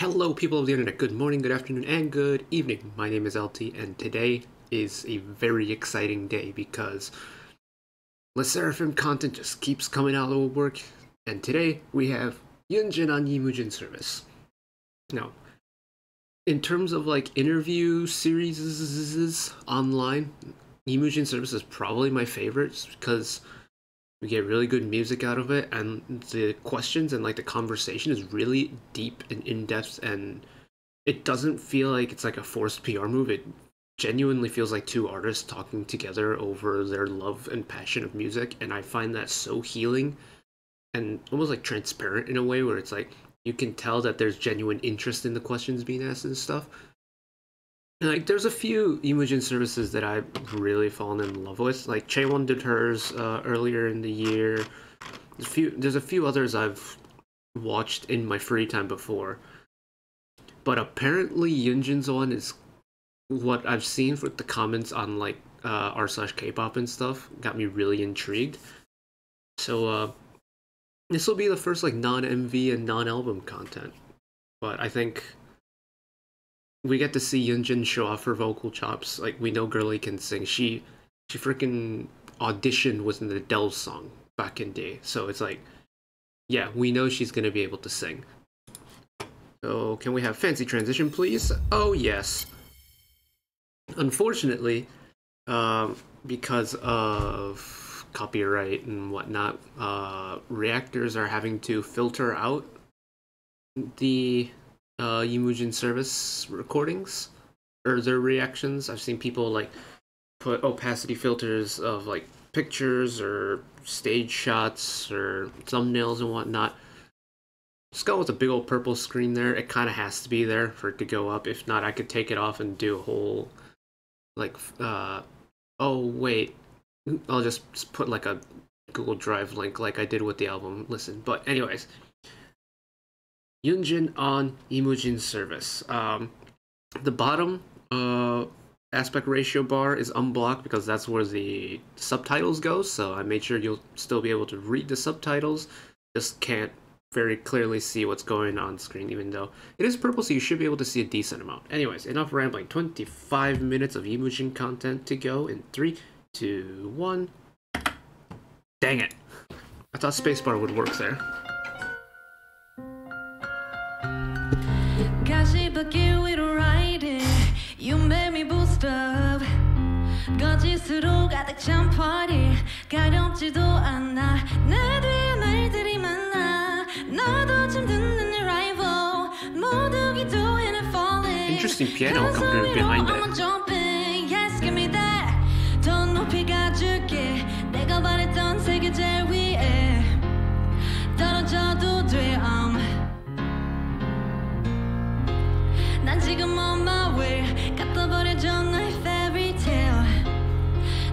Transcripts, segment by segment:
Hello people of the internet, good morning, good afternoon, and good evening. My name is LT, and today is a very exciting day because SSERAFIM content just keeps coming out of the woodwork, and today we have Yunjin on Mujin Service. Now, in terms of like interview series online, Mujin Service is probably my favorite because we get really good music out of it, and the questions and like the conversation is really deep and in-depth, and it doesn't feel like it's like a forced PR move. It genuinely feels like two artists talking together over their love and passion of music, and I find that so healing and almost like transparent in a way where it's like you can tell that there's genuine interest in the questions being asked and stuff. And like, there's a few Mujin services that I've really fallen in love with. Like Chaewon did hers earlier in the year. There's a few others I've watched in my free time before. But apparently Yunjin's one is what I've seen with the comments on like r/Kpop and stuff got me really intrigued. So this will be the first like non-MV and non-album content. But I think we get to see Yunjin show off her vocal chops. Like, we know Girly can sing. She freaking auditioned with the Adele song back in day. So it's like, yeah, we know she's gonna be able to sing. So can we have fancy transition, please? Oh yes. Unfortunately, because of copyright and whatnot, reactors are having to filter out the Mujin Service recordings or their reactions. I've seen people like put opacity filters of like pictures or stage shots or thumbnails and whatnot. Just go with a big old purple screen there. It kind of has to be there for it to go up. If not, I could take it off and do a whole like oh wait, I'll just put like a Google Drive link like I did with the album listen. But anyways, Yunjin on Mujin Service. The bottom aspect ratio bar is unblocked because that's where the subtitles go, so I made sure you'll still be able to read the subtitles, just can't very clearly see what's going on screen, even though it is purple, so you should be able to see a decent amount. Anyways, enough rambling. 25 minutes of Mujin content to go in 3, 2, 1. Dang it. I thought spacebar would work there. 가시밭길 위로 riding You made me boost up 거짓으로 가득 찬 party 가렵지도 않아 내 뒤에 말들이 많아 너도 참 듣는 내 rival 모두 기도해 나 falling Interesting piano coming behind it. I'm jumping Yes give me that 더 높이 가줄게 내가 바랬던 세계 제일 위에 떨어져도 돼 난 지금 on my way 갖다버려줘 너의 fairy tale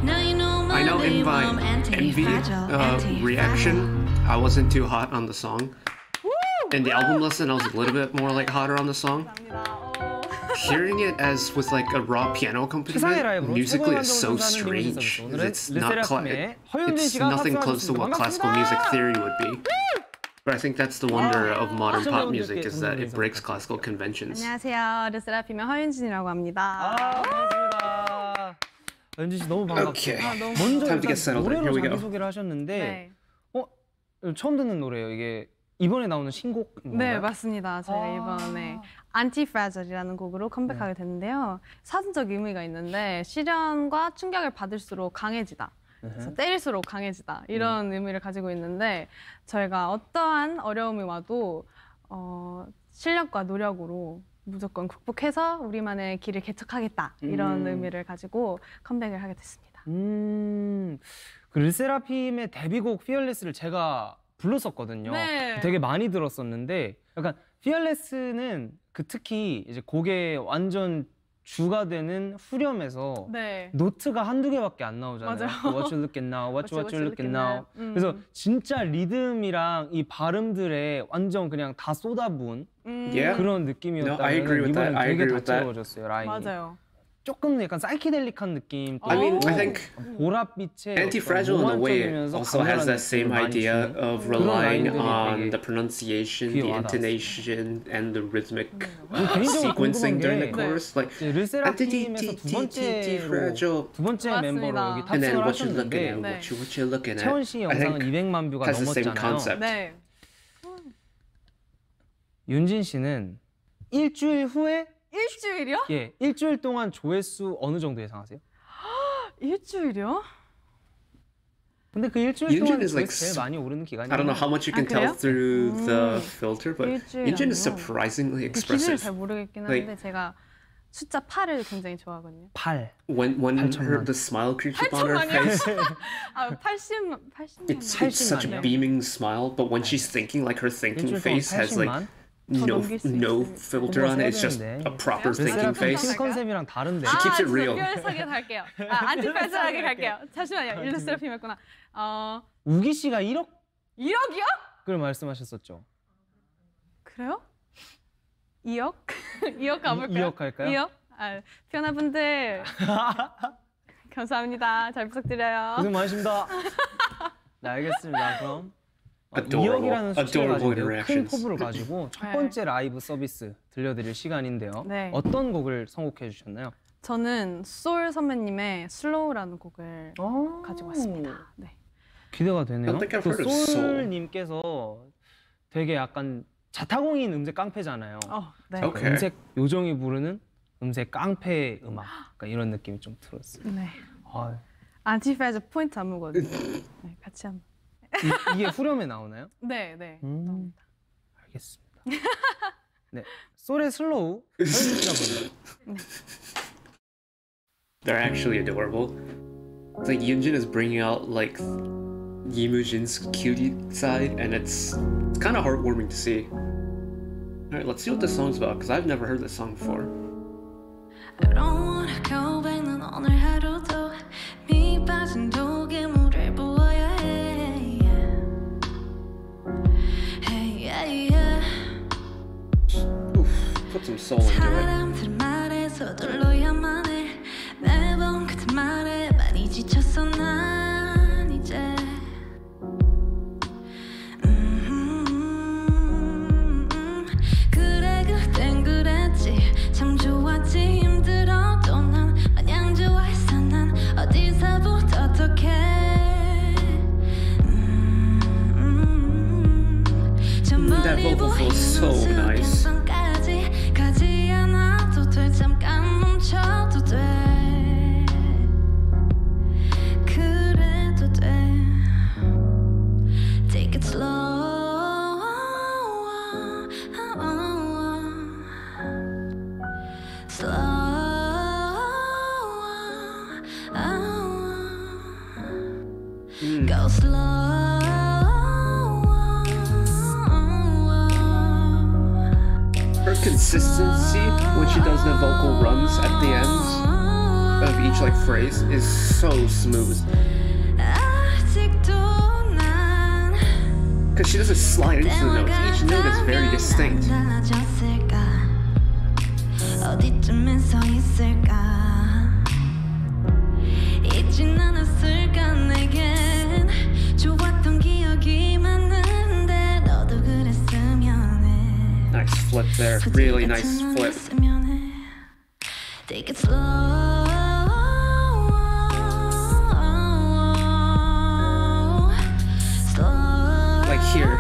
Now you know my I know in my MV reaction, I wasn't too hot on the song. In the album lesson, I was a little bit more like hotter on the song. Hearing it as with like a raw piano accompaniment, musically it's so strange. It's nothing close to what classical music theory would be. But I think that's the wonder of modern pop music is that it breaks classical conventions. 안녕하세요. 르세라핌의 허윤진이라고 합니다. 반갑습니다. 윤진 씨 너무 반갑습니다. Okay. 먼저 Time to get settled in. Here we go. 자기소개를 하셨는데 네. 처음 듣는 노래예요. 이게 이번에 나오는 신곡인가요? 네, 맞습니다. 저희가 이번에 Anti-Fragile이라는 곡으로 컴백하게 됐는데요. 사전적 의미가 있는데 시련과 충격을 받을수록 강해지다. 그래서 때릴수록 강해지다 이런 의미를 가지고 있는데 저희가 어떠한 어려움이 와도 실력과 노력으로 무조건 극복해서 우리만의 길을 개척하겠다 이런 의미를 가지고 컴백을 하게 됐습니다. 그 르세라핌의 데뷔곡 Fearless를 제가 불렀었거든요. 네. 되게 많이 들었었는데 약간 Fearless는 그 특히 이제 곡의 완전 주가 되는 후렴에서 네. 노트가 한두 개밖에 안 나오잖아요. 맞아요. What you looking now, what you looking now. 그래서 진짜 리듬이랑 이 발음들에 완전 그냥 다 쏟아부은 Yeah. 그런 느낌이었다면 No, I agree with that. 이번엔 I 되게 agree with that. 다채로워졌어요, 라인이. 맞아요. 조금 약간 사이키델릭한 느낌. I mean, I think 보랏빛의 Anti-Fragile in a way also has that same idea of relying on the pronunciation, the intonation, and the rhythmic sequencing during the chorus. Like, 르세라핌에서 두 번째 멤버로 여기 and then 탑승을 what you're looking 하셨는데 at, what you're looking at. 채원 씨 영상은 200만 뷰가 has the same 넘었잖아요. concept. 네. 윤진 씨는 일주일 후에 일주일이요? 예, 일주일 동안 조회수 어느 정도 예상하세요? 일주일이요? 근데 그 일주일 동안 Yunjin is like, 제일 많이 오르는 기간이에요. I don't know how much you can tell through the filter, but Yunjin is surprisingly 그 기준을 expressive. 잘 모르겠긴 한데 제가 숫자 8을 굉장히 좋아하거든요. 8. When the smile creeps up on her face, 아, 80만. it's such a beaming smile. But when she's thinking, like her thinking face has like no filter on it. It's just a proper thinking face. 팀 컨셉이랑 다른데. She keeps it real. 특별하게 갈게요. 안티프레스하게 갈게요. 잠시만요. 르세라핌 했구나. 우기 씨가 1억? 1억이요? 그걸 말씀하셨었죠. 그래요? 2억? 2억 가볼까요? 2억 갈까요? 2억? 아, 피어나분들 감사합니다. 잘 부탁드려요. 고생 많으십니다. 네, 알겠습니다. 그럼 Adorable, 2억이라는 숫자를 adorable 가지고 큰 interactions. 포부를 가지고 첫 번째 라이브 서비스 들려드릴 시간인데요. 네. 어떤 곡을 선곡해 주셨나요? 저는 솔 선배님의 슬로우라는 곡을 가지고 왔습니다. 네. 기대가 되네요. I think I've 또 heard of Soul. 솔님께서 되게 약간 자타공인 음색 깡패잖아요. 네. Okay. 음색 요정이 부르는 음색 깡패 음악, 그러니까 이런 느낌이 좀 들었어요. 네. 아, 안티프레즈 포인트 안무거든요. 네, 같이 한번. 이게 후렴에 나오나요? 네, 네. 나옵니다. 알겠습니다. 네, 솔의 슬로우 설명해 They're actually adorable. It's like Yunjin is bringing out like Mujin's cutie side, and it's kind of heartwarming to see. All right, let's see what this song's about, because I've never heard this song before. I don't wanna go back 넌 오늘 하루도 미 빠진 독에 물을 부어야 해 Hey, yeah, yeah. Oof, put some soul into it. 사람들 말에 서둘러야만 해 매번 같은 말에 많이 지쳤어 난 이제 그래 그땐 그랬지 참 좋았지 힘들어도 난 마냥 좋아했어 난 어디서부터 어떻게 저 That 멀리 vocal feels so 보이는 nice. 수평선까지 가지 않아도 돼 잠깐 멈춰도 돼 그래도 돼 Take it slow Go slow. Her consistency when she does the vocal runs at the end of each like phrase is so smooth. Because she doesn't slide into the notes. Each note is very distinct. 어디쯤에 서 있을까 잊진 않았을까 내겐 좋았던 기억이 많은데 너도 그랬으면 해 Nice flip there. Really nice flip. Take it slow Like here.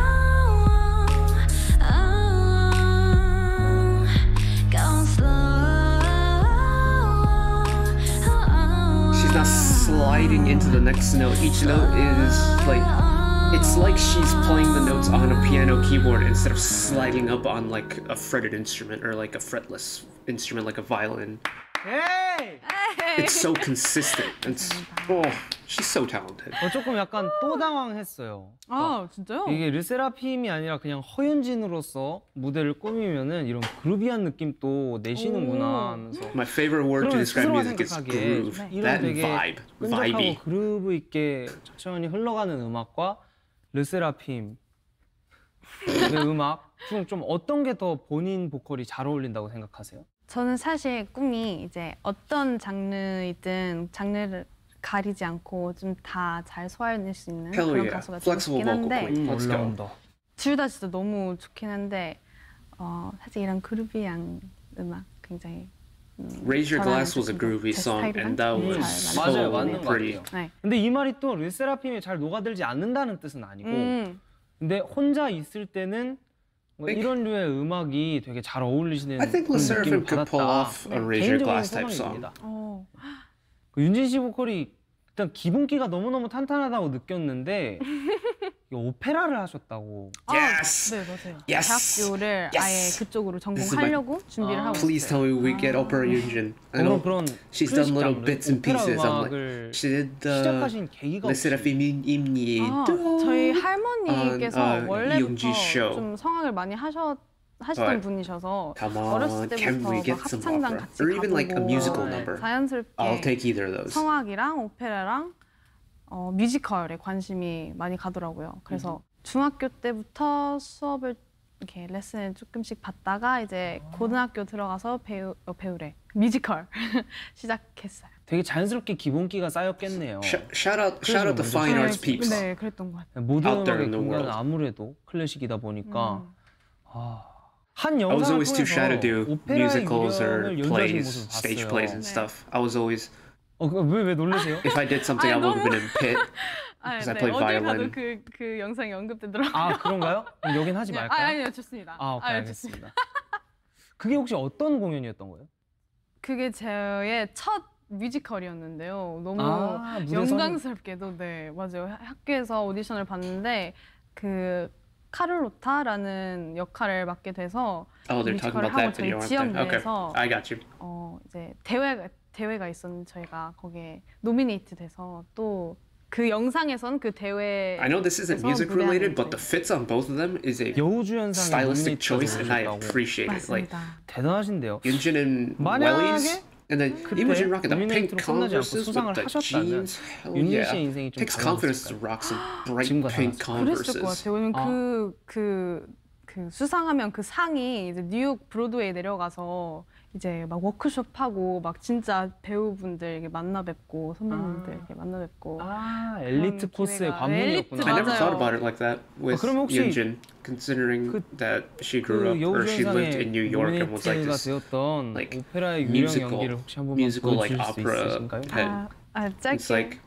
She's not sliding into the next note. Each note is like, it's like she's playing the notes on a piano keyboard instead of sliding up on like a fretted instrument or like a fretless instrument like a violin. Hey! It's so consistent. It's, oh, she's so talented. 조금 약간 또 당황했어요. 아, 진짜요? 이게 르세라핌이 아니라 그냥 허윤진으로서 무대를 꾸미면은 이런 그루비한 느낌도 내시는구나 하면서 My favorite word to 그러면 describe 스스로가 music is 생각하기에 groove. 이런 That and 되게 vibe. 끈적하고 Vibey. 그루브 있게 천천히 흘러가는 음악과 르세라핌의 음악 중 좀 어떤 게 더 본인 보컬이 잘 어울린다고 생각하세요? 저는 사실 꿈이 이제 어떤 장르이든 장르를 가리지 않고 좀 다 잘 소화해낼 수 있는 Hell 그런 yeah. 가수가 되고 Flexible 싶긴 vocal 한데 point. Let's go. 올라온다. 둘 다 진짜 너무 좋긴 한데 사실 이런 그루비한 음악 굉장히 Raise Your 저랑 Glass was a 조금 더 groovy 제 song, 스타일이랑 and that 잘 was 맞는 맞아요, so 맞는 것 pretty. 같아요. 네. 근데 이 말이 또 르세라핌이 잘 녹아들지 않는다는 뜻은 아니고 근데 혼자 있을 때는 뭐 이런 류의 음악이 되게 잘 어울리시는 I think 그런 느낌을 SSERAFIM could pull 받았다. off a Raise Your 개인적인 Glass type song. 소망입니다. 오, 윤진 씨 보컬이 일단 기본기가 너무너무 탄탄하다고 느꼈는데 이게 오페라를 하셨다고. Yes! 네 맞아요. Yes! 대학교를 Yes! 아예 그쪽으로 This is my- 전공하려고 준비를 하고 Please 있어요. tell me we get Opera Yunjin. I know 그런 she's done 클래식 little 장르, bits and 오페라 pieces. I'm 음악을 like, she did the 시작하신 계기가 혹시 SSERAFIM 저희 할머니께서 Yunji 원래부터 show. 좀 성악을 많이 하시던 Right. 분이셔서 Come on, 어렸을 can we 때부터 get 막 some 합창단 opera? 같이 Or even like a 가보고 musical 네, number. 자연스럽게 I'll take either of those. 성악이랑 오페라랑 뮤지컬에 관심이 많이 가더라고요. 그래서 중학교 때부터 수업을 이렇게 레슨을 조금씩 받다가 이제 고등학교 들어가서 배우래 뮤지컬 시작했어요. 되게 자연스럽게 기본기가 쌓였겠네요. Shout out the fine arts peeps. 네, 그랬던 것 같아요. 모든 out there 음악의 in the 근간은 world. 아무래도 클래식이다 보니까 한 I was 영상을 always too shy to 통해서 do 오페라의 musicals or 유령을 연주하시는 plays, 모습을 stage 봤어요. plays and 네. stuff. I was always, 왜 놀라세요? if I did something, I would have been in pit. 아, Because I 네, played 어딜 violin. 가도 그 영상이 언급되더라고요. 아 그런가요? 그럼 여긴 하지 말까요? 아니요, 좋습니다. 오케이, 좋습니다. 알겠습니다. 그게 혹시 어떤 공연이었던 거예요? 그게 저의 첫 뮤지컬이었는데요. 너무 무대 영광스럽게도 네 맞아요. 학교에서 오디션을 봤는데 그 카를로타라는 역할을 맡게 돼서 Oh, they're talking 뮤지컬을 about 하고 that 저희 video, aren't 지역 they? Okay, 내에서 I got you. 이제 대회가 있었는데 저희가 거기에 노미네이트 돼서 또 그 영상에선 그 대회 I know this isn't music related, but the fits on both of them is a 여우주연상의 stylistic choice, and I 노미네이트가 appreciate it. Like 맞습니다. 대단하신데요. Yunjin and 만약에 Wellies, and then 그때 Imogen rocking the pink 노미네이트로 끝나지 않고 Converses 수상을 with the 하셨다면 jeans. Hell 윤진 yeah. 씨의 인생이 좀 Takes confidence to 달라졌을까요? rock some bright 지금과 pink 그랬을 것 Converses. 같아요. 왜냐면 그 수상하면 그 상이 이제 뉴욕 브로드웨이에 내려가서 이제 막 워크숍하고 막 진짜 배우분들 이렇게 만나 뵙고 선배님들 이렇게 만나 뵙고 엘리트 그런 코스의 기회가- 관문이었구나. I never 맞아요. thought about it like that with 그러면 혹시 Yunjin, considering that she grew 그 up or she lived 여우주연상의 in New York and was like 노미네이트가 this 되었던 like 오페라의 유령 musical- 연기를 혹시 한 번만 musical like 보여주실 수 opera 있으신가요? head. 짧게 It's like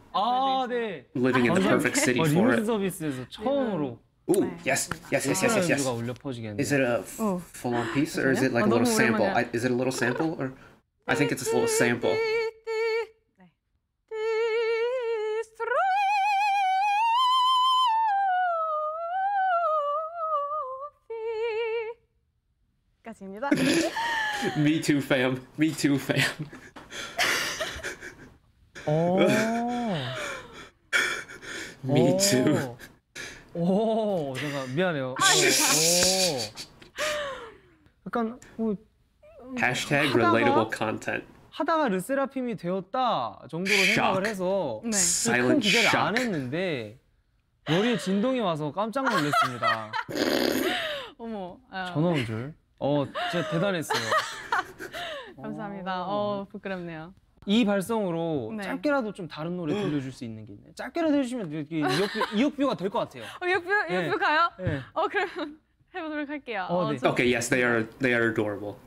네. living in the perfect city for 리무진 it. 서비스에서 처음으로 Ooh, yes, yes, yes, yes, 오페라 yes, yes. 연주가 울려 퍼지겠네요. Is it a full-on piece or is it like a 너무 little sample? 오랜만이야. Is it a little sample or? I think it's a little sample. 까지입니다. Me too, fam. Me too, fam. Me too. 잠깐 미안해요. 약간 Hashtag 하다가- relatable content. 하다가 르세라핌이 되었다 정도로 Shock. 생각을 해서 네. 큰 Silent 기대를 안 shock. 했는데 머리에 진동이 와서 깜짝 놀랐습니다. 어머. 전화 온 줄. 진짜 대단했어요. 감사합니다. 부끄럽네요. 이 발성으로 네. 짧게라도 좀 다른 노래 들려줄 수 있는 게 있나요? 짧게라도 해주시면 이역뷰가 될 것 같아요. 이거 가요? 네. 그러면 해보도록 할게요. 네. Okay, yes, they are adorable.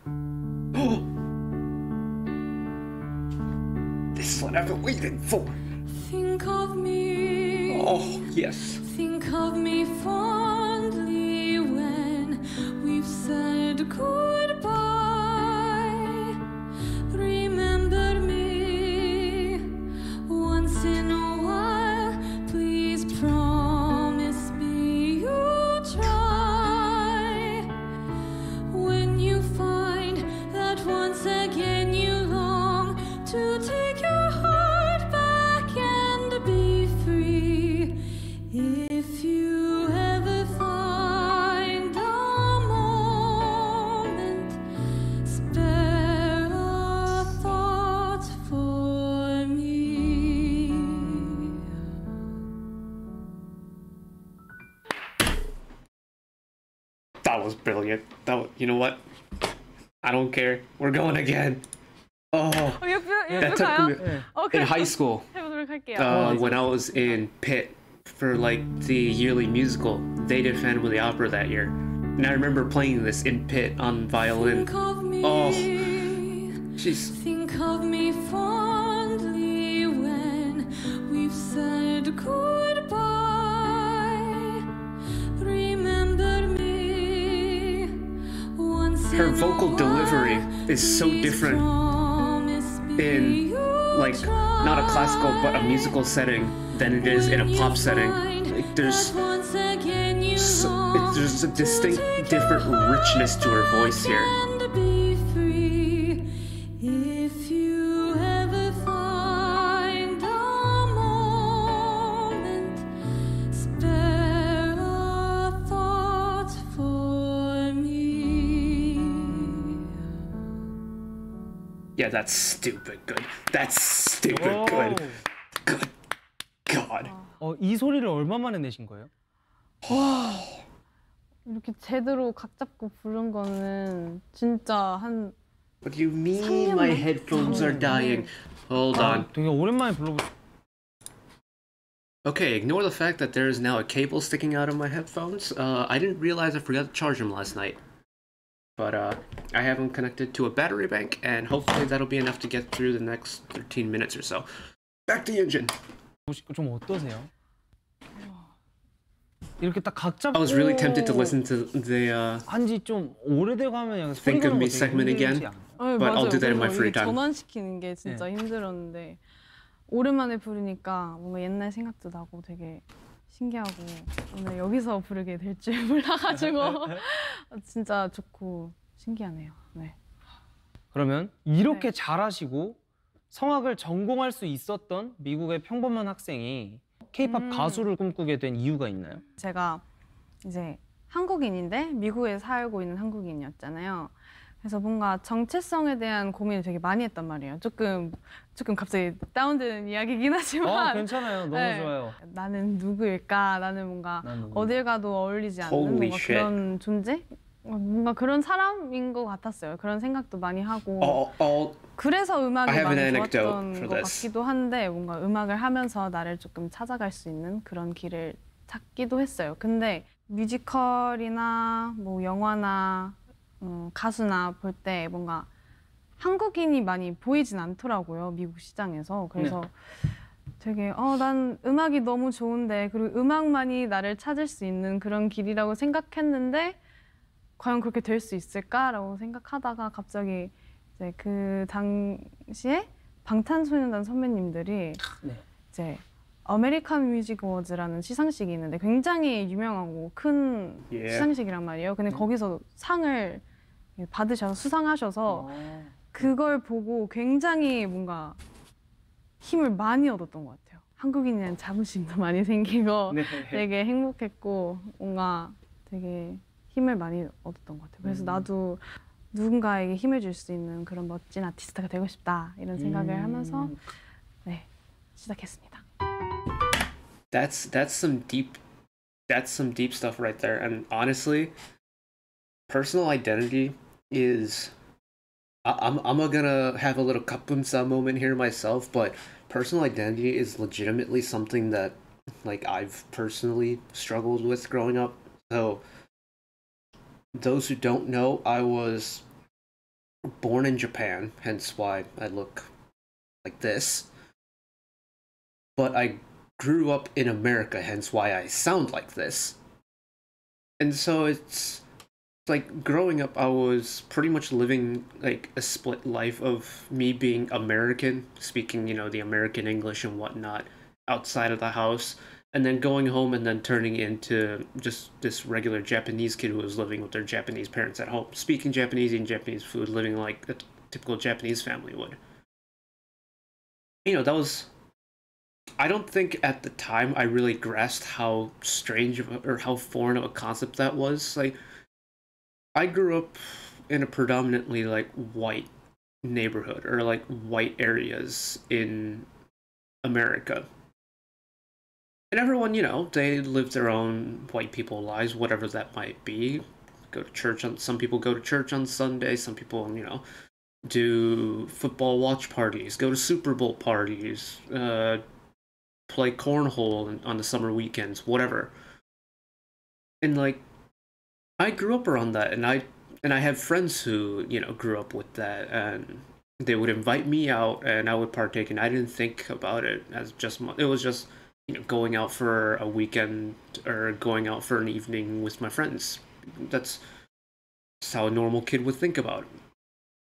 This is what I've been waiting for. Think of me. Oh, yes. Think of me fondly when we've said goodbye. Remember me once in a while. Please promise me you'll try. When you find that once again you long to take your heart back and be free. If you ever find a moment, spare a thought for me. That was brilliant. You know what? I don't care. We're going again. Oh, that took 가요? me 오케이. in high school. 해보도록 할게요. When I was in Pitt for like the yearly musical, they did Phantom of the Opera that year, and I remember playing this in Pitt on violin. Oh, jeez. Think of me fondly when we've said goodbye. Remember me once. Her vocal delivery is so different in like not a classical but a musical setting than it is in a pop setting. Like there's a distinct different richness to her voice here. If you ever find a moment, spare a thought for me. Yeah, that's stupid good. That's stupid good. Good God. 이 소리를 얼마 만에 내신 거예요? 이렇게 제대로 각 잡고 부른 거는 진짜 한 What do you mean my headphones are dying? Hold on. 되게 오랜만에 불러보. Okay, ignore the fact that there is now a cable sticking out of my headphones. I didn't realize I forgot to charge them last night. But I have them connected to a battery bank, and hopefully that'll be enough to get through the next 13 minutes or so. Back to Yunjin. 좀 어떠세요? 이렇게 딱 각 잡고 I was really tempted to listen to the 한지 좀 오래돼 가면 약간 Think 소리 of Me 거는 거 되게 segment again. 힘들지 않아요? 네, But I'll do that in my 그래서 free 이게 time. 전환시키는 게 진짜 힘들었는데 오랜만에 부르니까 뭔가 옛날 생각도 나고 되게 신기하고 오늘 여기서 부르게 될 줄 몰라가지고 진짜 좋고 신기하네요. 네. 그러면 이렇게 잘하시고 성악을 전공할 수 있었던 미국의 평범한 학생이 K-팝 가수를 꿈꾸게 된 이유가 있나요? 제가 이제 한국인인데 미국에 살고 있는 한국인이었잖아요. 그래서 뭔가 정체성에 대한 고민을 되게 많이 했단 말이에요. 조금 갑자기 다운되는 이야기긴 하지만 괜찮아요. 너무 네. 좋아요. 나는 누구일까? 나는 뭔가 어딜 가도 어울리지 않는 Holy 뭔가 shit. 그런 존재? 뭔가 그런 사람인 것 같았어요. 그런 생각도 많이 하고 그래서 음악이 I have an 많이 anecdote 좋았던 for 것 this. 같기도 한데 뭔가 음악을 하면서 나를 조금 찾아갈 수 있는 그런 길을 찾기도 했어요. 근데 뮤지컬이나 뭐 영화나 가수나 볼 때 뭔가 한국인이 많이 보이진 않더라고요. 미국 시장에서. 그래서 되게 난 음악이 너무 좋은데 그리고 음악만이 나를 찾을 수 있는 그런 길이라고 생각했는데 과연 그렇게 될 수 있을까라고 생각하다가 갑자기 이제 그 당시에 방탄소년단 선배님들이 이제 아메리칸 뮤직 어워즈라는 시상식이 있는데 굉장히 유명하고 큰 시상식이란 말이에요. 근데 거기서 상을 받으셔서 수상하셔서 그걸 보고 굉장히 뭔가 힘을 많이 얻었던 것 같아요. 한국인이라는 자부심도 많이 생기고 되게 행복했고 뭔가 되게 힘을 많이 얻었던 것 같아요. 그래서 나도 누군가에게 힘을 줄 수 있는 그런 멋진 아티스트가 되고 싶다 이런 생각을 하면서 시작했습니다. That's some deep stuff right there. And honestly, personal identity is I'm gonna have a little kapumsa moment here myself, but personal identity is legitimately something that like I've personally struggled with growing up. So those who don't know, I was born in Japan, hence why I look like this. But I grew up in America, hence why I sound like this. And so it's like growing up, I was pretty much living like a split life of me being American, speaking, the American English and whatnot outside of the house, and then going home and then turning into just this regular Japanese kid who was living with their Japanese parents at home, speaking Japanese, eating Japanese food, living like a typical Japanese family would. That was... I don't think at the time I really grasped how strange or how foreign of a concept that was. Like, I grew up in a predominantly like white neighborhood or like white areas in America. And everyone, they live their own white people lives, whatever that might be. go to church on. Some people go to church on Sunday. Some people, do football watch parties, go to Super Bowl parties, play cornhole on the summer weekends, whatever. And like, I grew up around that, and I have friends who grew up with that, and they would invite me out, and I would partake, and I didn't think about it as just it was just going out for a weekend or going out for an evening with my friends. That's how a normal kid would think about it.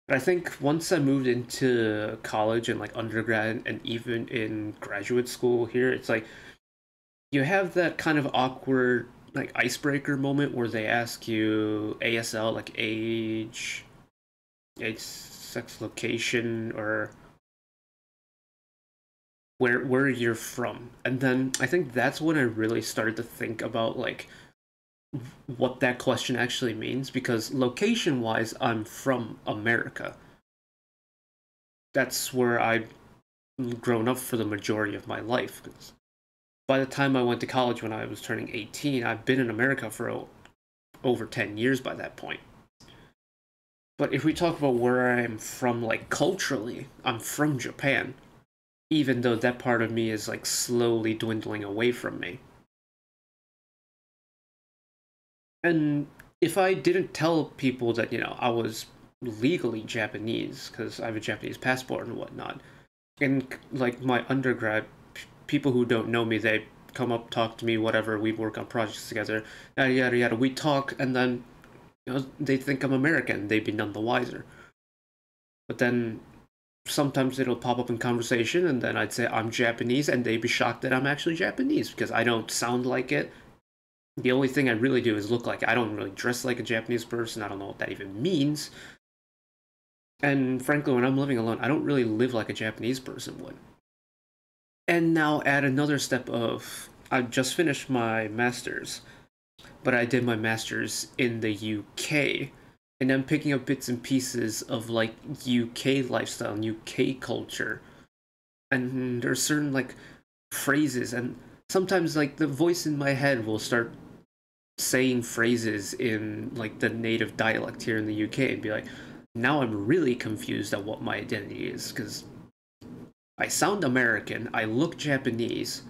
But I think once I moved into college and like undergrad and even in graduate school here, it's like you have that kind of awkward like icebreaker moment where they ask you ASL, like age, sex, location, or where you're from. And then I think that's when I really started to think about like what that question actually means, because location wise I'm from America. That's where I've grown up for the majority of my life. By the time I went to college when I was turning 18, I've been in America for over 10 years by that point. But if we talk about where I'm from, like culturally, I'm from Japan, even though that part of me is like slowly dwindling away from me. And if I didn't tell people that, I was legally Japanese, because I have a Japanese passport and whatnot, and like my undergrad, people who don't know me, they come up, talk to me, whatever, we work on projects together, yada yada yada, we talk, and then they think I'm American, they'd be none the wiser. But then sometimes it'll pop up in conversation, and then I'd say I'm Japanese, and they'd be shocked that I'm actually Japanese, because I don't sound like it. The only thing I really do is look like it. I don't really dress like a Japanese person. I don't know what that even means. And frankly, when I'm living alone, I don't really live like a Japanese person would. And now add another step of, I just finished my master's, but I did my master's in the UK, and I'm picking up bits and pieces of like UK lifestyle and UK culture. And there's certain like phrases, and sometimes like the voice in my head will start saying phrases in like the native dialect here in the UK and be like, now I'm really confused at what my identity is, because I sound American, I look Japanese,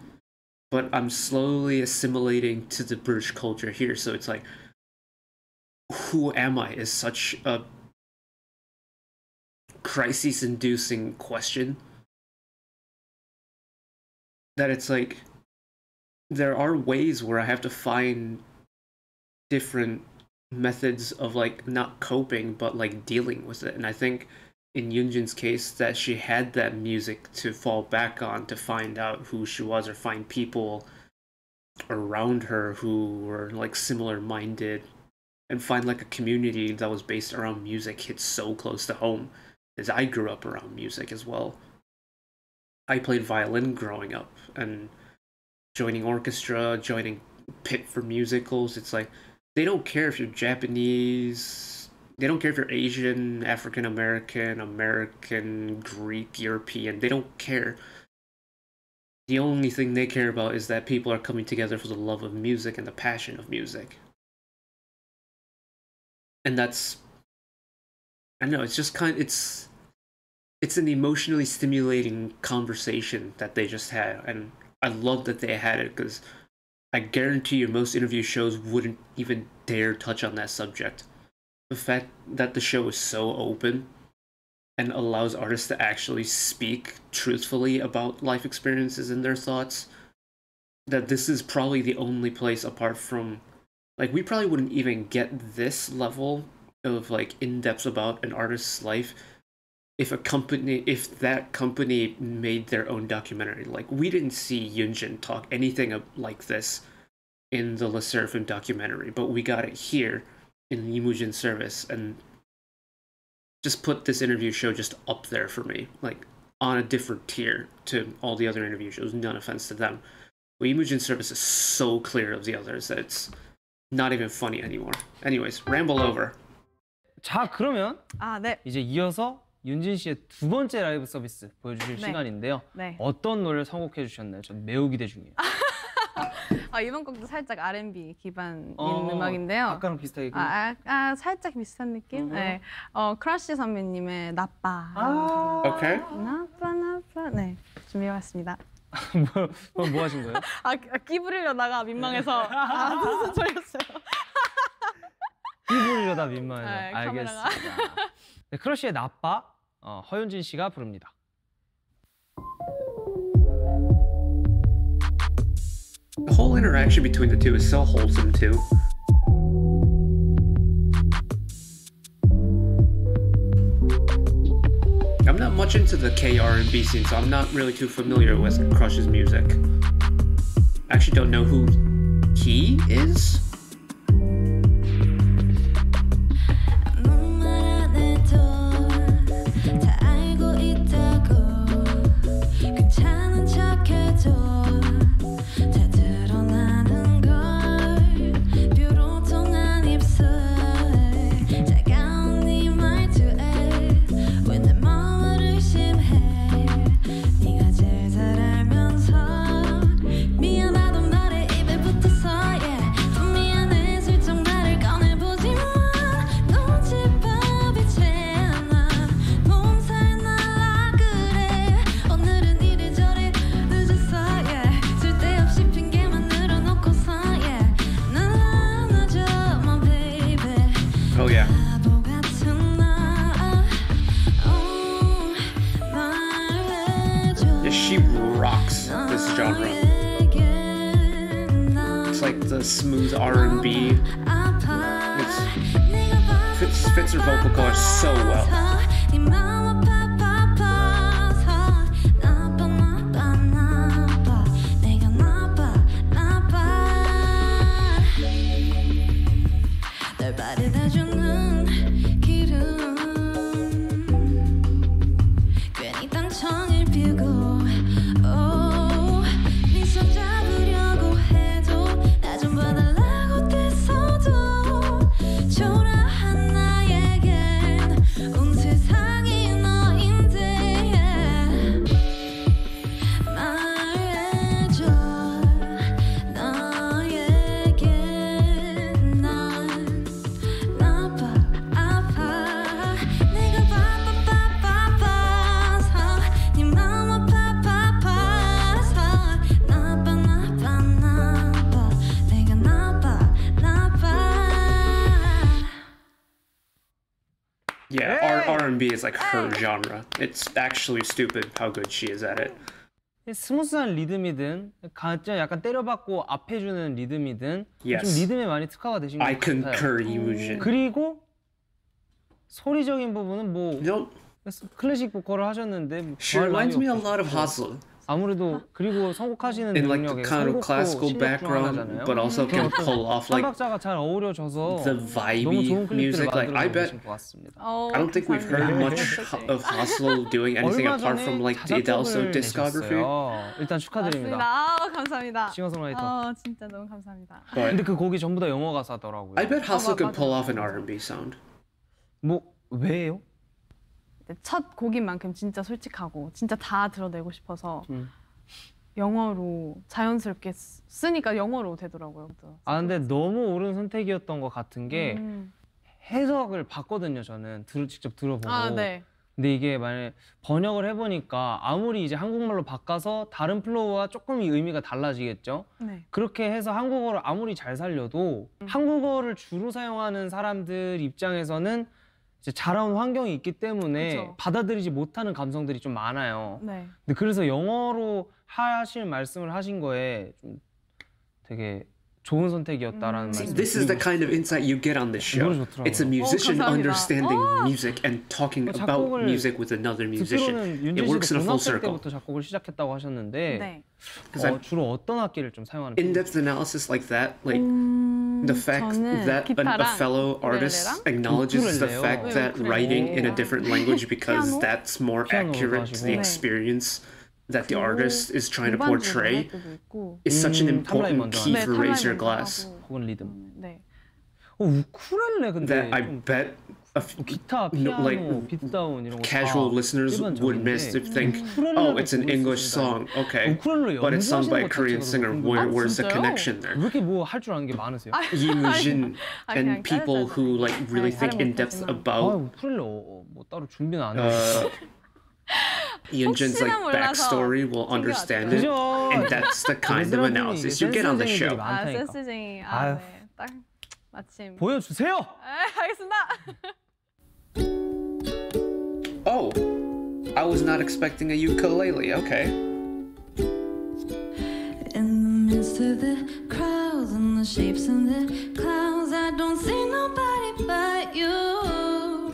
but I'm slowly assimilating to the British culture here. So it's like, who am I is such a crisis-inducing question that it's like, there are ways where I have to find different methods of like not coping but like dealing with it. And I think in Yunjin's case that she had that music to fall back on to find out who she was, or find people around her who were like similar minded, and find like a community that was based around music hit so close to home, as I grew up around music as well. I played violin growing up, and joining orchestra, joining pit for musicals, it's like, they don't care if you're Japanese, they don't care if you're Asian, African American, American, Greek, European, they don't care. The only thing they care about is that people are coming together for the love of music and the passion of music. And that's, I don't know, it's just it's an emotionally stimulating conversation that they just had, and I love that they had it, because I guarantee you most interview shows wouldn't even dare touch on that subject. The fact that the show is so open and allows artists to actually speak truthfully about life experiences and their thoughts, that this is probably the only place apart from, like, we probably wouldn't even get this level of like in-depth about an artist's life if that company made their own documentary. Like, we didn't see Yunjin talk anything like this in the SSERAFIM documentary, but we got it here in Mujin Service, and just put this interview show just up there for me, like on a different tier to all the other interview shows. None offense to them, but Mujin Service is so clear of the others that it's not even funny anymore. Anyways, ramble over. 자, 그러면 네. 이제 이어서 윤진 씨의 두 번째 라이브 서비스 보여주실 네. 시간인데요. 네. 어떤 노래를 선곡해 주셨나요? 전 매우 기대 중이에요. 이번 곡도 살짝 R&B 기반인 음악인데요. 아까랑 비슷하게. 살짝 비슷한 느낌? 네. 크러쉬 선배님의 나빠. Okay. 나빠. 네, 준비해봤습니다. 뭐 하신 거예요? 끼 부리려다가 민망해서 무슨 소리였어요? 끼 부리려다 민망해서. 네, 알겠습니다. 네, 크러쉬의 나빠, 허윤진 씨가 부릅니다. The whole interaction between the two is so wholesome too. I'm not much into the K-R&B scene, so I'm not really too familiar with Crush's music. I actually don't know who he is. Oh yeah. Yeah, she rocks this genre. It's like the smooth R&B. It fits her vocal color so well. Yeah, R&B is like her genre. It's actually stupid how good she is at it. 스무스한 리듬이든 약간 때려박고 앞해주는 리듬이든 Yes. 좀 리듬에 많이 특화가 되신 것 I 같아요. concur, Yunjin. 그리고 소리적인 부분은 뭐 No, 클래식 보컬을 하셨는데 뭐 she reminds me a lot of Hazel 아무래도 그리고 선곡하시는 in like 능력에 the kind of 선곡도 classical 실력 중 background, 하나잖아요. but also can pull off like 삼박자가 잘 어우러져서 the 너무 vibey 좋은 클립들을 music. Like I 만들어 bet 주신 것 같습니다. I don't think we've heard much of Hazel doing anything 얼마 apart 전에 from like the Adelso 자작곡을 discography. 내셨어요. 일단 축하드립니다. 감사합니다. 싱어송라이터. 진짜 너무 감사합니다. But 근데 그 곡이 전부 다 영어 가사더라고요. I bet Hazel could 맞아. pull off an R&B sound. 뭐 왜요? 첫 곡인 만큼 진짜 솔직하고 진짜 다 드러내고 싶어서 영어로 자연스럽게 쓰니까 영어로 되더라고요. 아 근데 너무 옳은 선택이었던 것 같은 게 해석을 봤거든요. 저는 직접 들어보고. 네. 근데 이게 만약에 번역을 해보니까 아무리 이제 한국말로 바꿔서 다른 플로우와 조금 의미가 달라지겠죠. 네. 그렇게 해서 한국어를 아무리 잘 살려도 한국어를 주로 사용하는 사람들 입장에서는 이제 자라온 환경이 있기 때문에 그쵸. 받아들이지 못하는 감성들이 좀 많아요. 네. 근데 그래서 영어로 하실 말씀을 하신 거에 좀 되게 좋은 선택이었다라는 말씀. This is the kind of insight you get on this show. 노래 좋더라고요. It's a musician 감사합니다. understanding music and talking about 작곡을 music with another musician. 듣기로는 It 윤진 works in 씨도 a full 고등학교 circle. 때부터 작곡을 시작했다고 하셨는데 네. 주로 어떤 악기를 좀 사용하는 편이에요? In-depth analysis like that, like the fact 저는 that a 기타랑 fellow artist 우쿨렐레랑? acknowledges the 우쿨렐레요. fact that writing in a different language because 피아노? that's more 피아노도 accurate to the 하시고. experience that the artist is trying to 무반주로 portray 할 때도 있고. is such an 탑라인 important 먼저 key 네, for Raise Your 탑라인 먼저 Glass. 하고. 혹은 리듬. 네. 우쿨렐레 근데 That I 좀 bet 기타, no, 피아노, like, 빗다운 이런 거 casual 다 listeners would miss to 일반적인데 think, oh, it's an English song, okay, 우쿨렐레 but it's sung by a 연주하시는 것 Korean 자체가 singer. 너무 궁금해요. Where's the 진짜요? connection 왜 there? 이렇게 뭐 할 줄 아는 게 많으세요? Yunjin 그냥 and people 짜잘짜잘. who like really 네, think 잘은 in depth 못하지만. about 우쿨렐레 뭐 따로 준비는 안 해요. Yunjin's like 혹시나 몰라서 backstory will understand it, 그죠? and that's the kind of analysis you get on the show. 아, 많다니까. 센스쟁이. 아유. 네. 딱 마침. 보여주세요. 알겠습니다. Oh, I was not expecting a ukulele. Okay. In the midst of the crowds and the shapes and the clouds, I don't see nobody but you.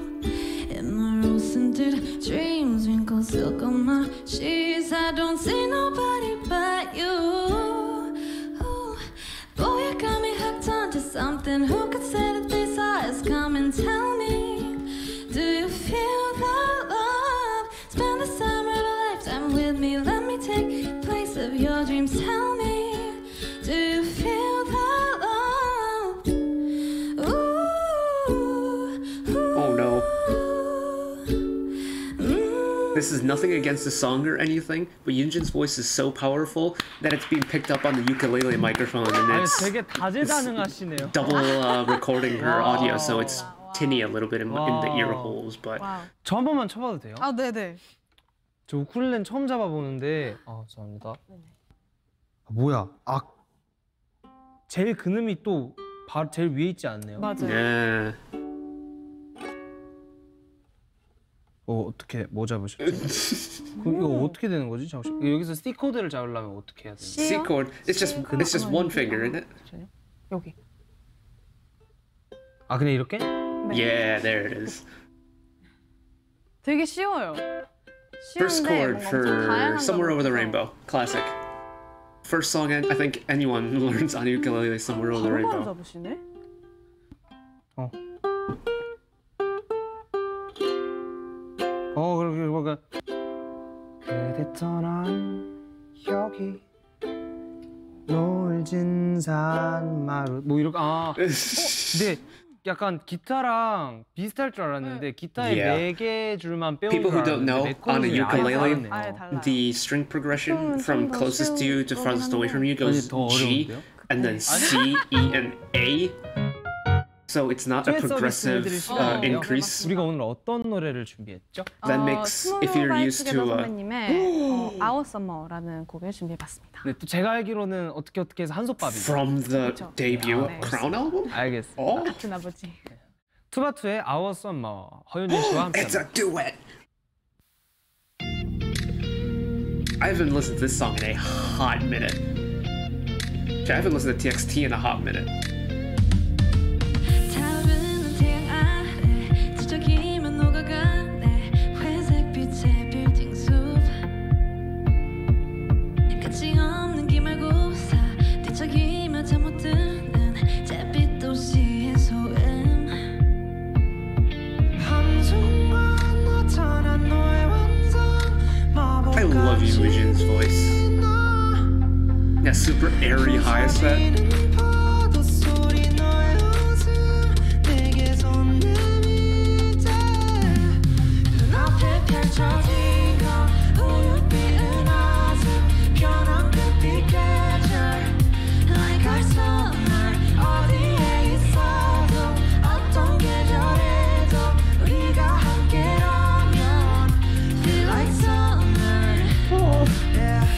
In the rose-scented dreams, wrinkled silk on my sheets, I don't see nobody but you. Ooh, boy, you got me hooked onto something. Who could say that they saw us come and tell me? Do you feel the love? Spend the summer of a lifetime with me. Let me take place of your dreams. Tell me, do you feel the love? Ooh, Oh no. mm. This is nothing against the song or anything, but Yunjin's voice is so powerful that it's being picked up on the ukulele microphone, and 아니, it's 되게 다재다능하시네요. double recording her Wow. audio, so it's tinny a little bit in the ear holes. But 와우. 저 한 번만 쳐봐도 돼요? 아, 네네. 저 우쿨렐레는 처음 잡아보는데 죄송합니다. 뭐야? 제일 근음이 또 바로 제일 위에 있지 않네요? 맞아요. yeah. 어떻게 뭐 잡으셨지? 그럼 이거 어떻게 되는 거지? 잠시만. 여기서 C 코드를 잡으려면 어떻게 해야 되나? C chord. It's just one finger, isn't it? 여기. 그냥 이렇게? Yeah, there it is. 되게 쉬워요. First 쉬운데 chord 뭔가 엄청 for 다양한 Somewhere Over the 거라서 Rainbow. Classic. First song I think anyone learns on ukulele, Somewhere Over the 바로바로 Rainbow. 잡으시네? 그러게. 그대 떠난 여기 노을진 산마루 뭐 이렇게 근데 약간 기타랑 비슷할 줄 알았는데 기타의 Yeah. 4개 줄만 빼온 People 줄 who don't 알았는데 know, on a 메커니즘이 아예 ukulele, 다르네요. 아예 달라요. The string progression from closest to you to farthest away from you goes 더 G, 어려운데요? and then C, E, and A. So it's not a 듀엣 서비스 progressive 해드릴 시간인데요. increase. 우리가 오늘 어떤 노래를 준비했죠? That makes, if you're used to 선배님의 Our Summer라는 곡을 준비해봤습니다. 네, 또 제가 알기로는 어떻게 해서 한솥밥이죠. from the 그쵸. debut 네. Crown album. 알겠습니다. Oh, 같은 아버지. 투바투의 Our Summer 허윤진 씨와 it's 함께합니다. a duet. I haven't listened to this song in a hot minute. I haven't listened to TXT in a hot minute. 타오르는 태양 아래 지저귀만 녹아가네 회색빛의 빌딩 숲 끝이 없는 기말고사 뒤척이며 잠 못 드는 잿빛 도시의 소음 한순간 나타난 너의 완성 I love Yunjin's voice. That super airy high set.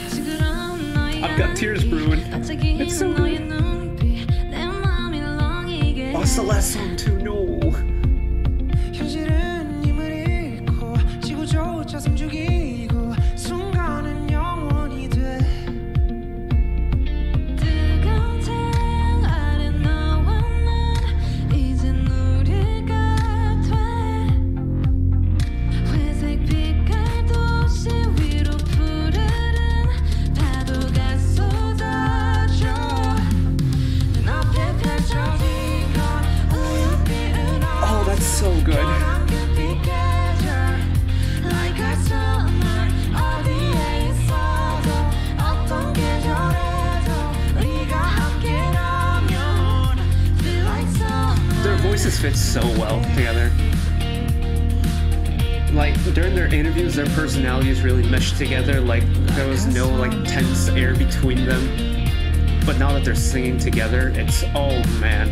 I've got tears brewing. It's so good. Oh, it's the last song too. No. 현실은 힘을 잃고 지구조차 숨죽이고 순간은 영원히 돼 뜨거운 태양 아래 너와 난 이젠 우리가 돼 회색 빛깔 도시 위로 푸르른 파도가 쏟아져 눈앞에 펼쳐진 건 우연히 Oh, that's so good. Like our summer 어디에 있어도 어떤 계절에도 우리가 함께라면 Feel like summer Their voices fit so well together. Like during their interviews, their personalities really meshed together. Like there was no like tense air between them. But now that they're singing together, it's oh man.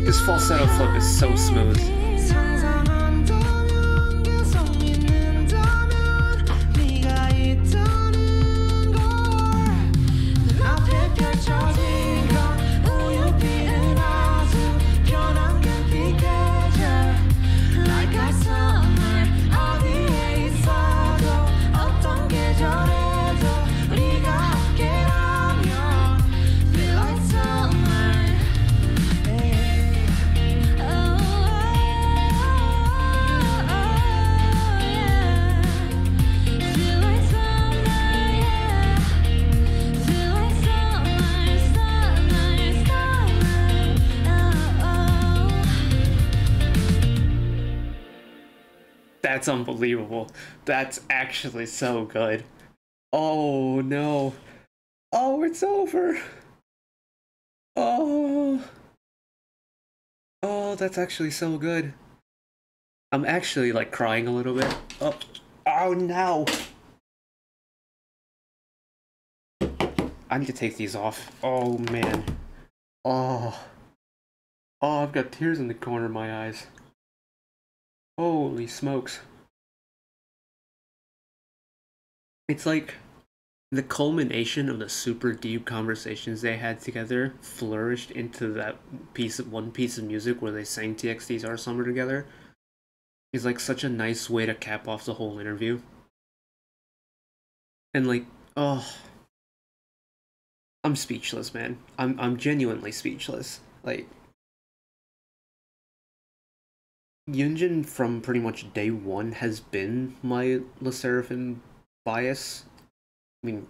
His falsetto flip is so smooth. That's unbelievable. That's actually so good. Oh no. Oh, it's over. Oh. Oh, that's actually so good. I'm actually like crying a little bit. Oh, oh no. I need to take these off. Oh man. Oh. Oh, I've got tears in the corner of my eyes. Holy smokes. It's like the culmination of the super deep conversations they had together flourished into that one piece of music where they sang TXT's Our Summer together. Is like such a nice way to cap off the whole interview. And like, oh, I'm speechless, man. I'm genuinely speechless. Like Yunjin from pretty much day one has been my SSERAFIM bias. I mean,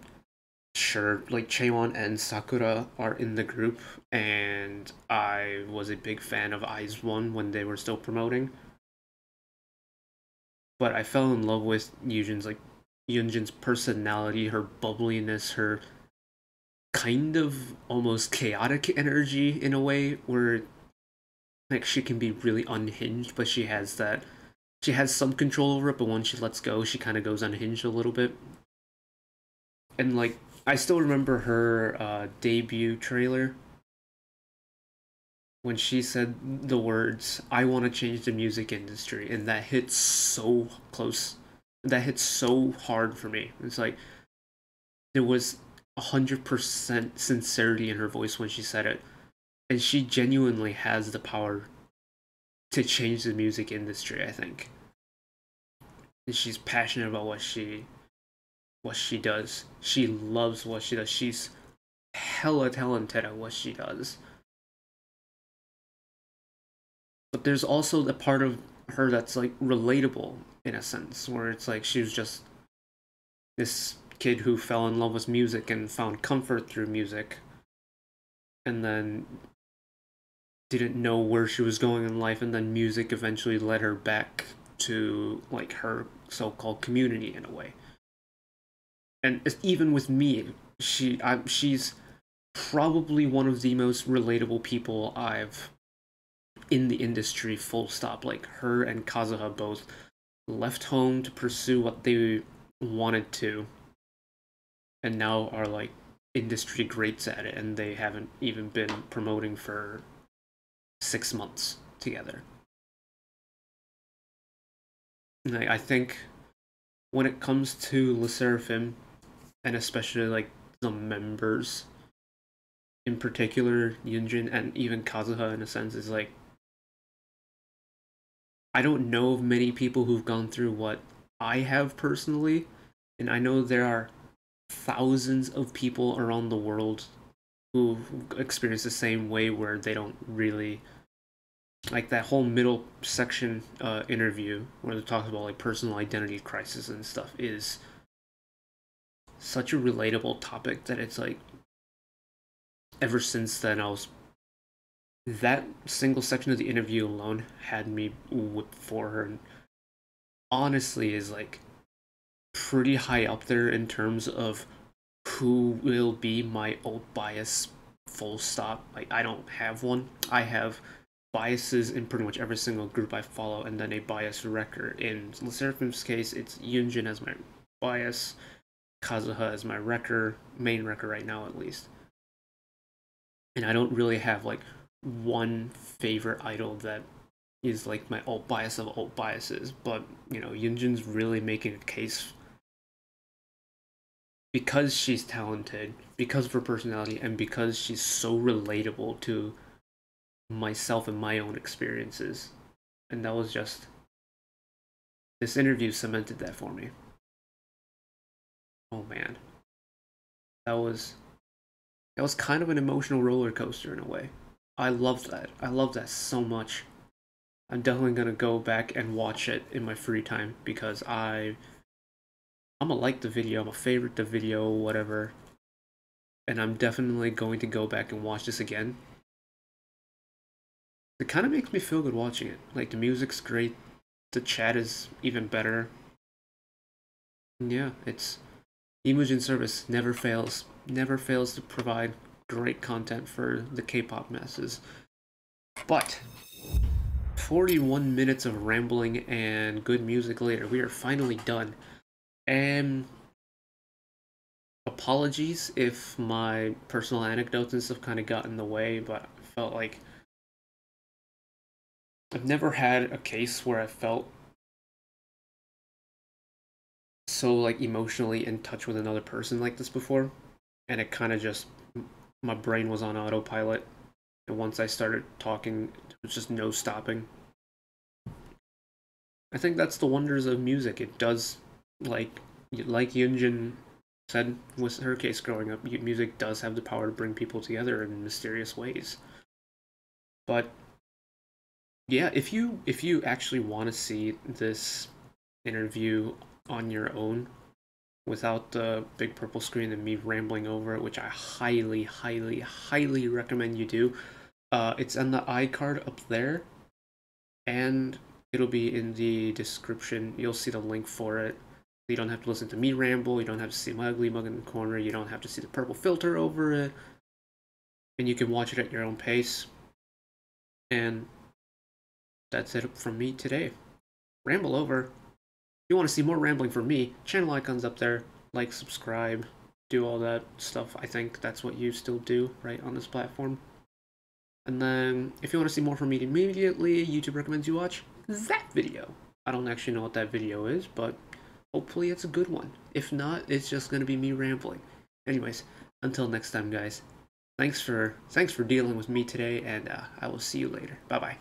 sure, like Chaewon and Sakura are in the group, and I was a big fan of IZ*ONE when they were still promoting. But I fell in love with Yunjin's personality, her bubbliness, her kind of almost chaotic energy in a way where like she can be really unhinged, but she has some control over it, but once she lets go, she kind of goes unhinged a little bit. And like, I still remember her debut trailer when she said the words, "I want to change the music industry," and that hit so close. That hit so hard for me. It's like, there was 100% sincerity in her voice when she said it. And she genuinely has the power to change the music industry, I think. And she's passionate about what she does. She loves what she does. She's hella talented at what she does. But there's also the part of her that's like relatable in a sense, where it's like she was just this kid who fell in love with music and found comfort through music. And then didn't know where she was going in life, and then music eventually led her back to like her so-called community in a way. And even with me, she's probably one of the most relatable people I've in the industry, full stop. Like her and Kazuha both left home to pursue what they wanted to, and now are like industry greats at it, and they haven't even been promoting for 6 months together. Like, I think when it comes to SSERAFIM, and especially like the members in particular, Yunjin and even Kazuha in a sense, is like, I don't know of many people who've gone through what I have personally, and I know there are thousands of people around the world who experience the same way, where they don't really like that whole middle section interview where it talks about like personal identity crisis and stuff is such a relatable topic that it's like ever since then that single section of the interview alone had me whipped for her, and honestly is like pretty high up there in terms of who will be my old bias, full stop. Like, I don't have one. I have biases in pretty much every single group I follow, and then a bias wrecker. In SSERAFIM's case, it's Yunjin as my bias, Kazuha as my wrecker, main wrecker right now at least. And I don't really have like one favorite idol that is like my alt bias of alt biases, but you know, Yunjin's really making a case because she's talented, because of her personality, and because she's so relatable to myself and my own experiences. And that was just, this interview cemented that for me. Oh man, that was kind of an emotional roller coaster in a way. I loved that. I love that so much. I'm definitely gonna go back and watch it in my free time because I'm gonna like the video, I'm gonna favorite the video, whatever. And I'm definitely going to go back and watch this again. It kind of makes me feel good watching it. Like, the music's great, the chat is even better. And yeah, it's Mujin Service never fails to provide great content for the K-pop masses. But 41 minutes of rambling and good music later, we are finally done. And apologies if my personal anecdotes and stuff kind of got in the way, but I felt like I've never had a case where I felt so like emotionally in touch with another person like this before, and it kind of just, my brain was on autopilot, and once I started talking, there was just no stopping. I think that's the wonders of music. It does, like Yunjin said with her case growing up, music does have the power to bring people together in mysterious ways. But yeah, if you actually want to see this interview on your own without the big purple screen and me rambling over it, which I highly, highly, highly recommend you do, it's on the iCard up there, and it'll be in the description. You'll see the link for it. You don't have to listen to me ramble, you don't have to see my ugly mug in the corner, you don't have to see the purple filter over it, and you can watch it at your own pace. And that's it from me today. Ramble over. If you want to see more rambling from me, channel icons up there, like, subscribe, do all that stuff. I think that's what you still do, right, on this platform. And then, if you want to see more from me immediately, YouTube recommends you watch that video. I don't actually know what that video is, but hopefully it's a good one. If not, it's just going to be me rambling. Anyways, until next time, guys. Thanks for dealing with me today, and I will see you later. Bye-bye.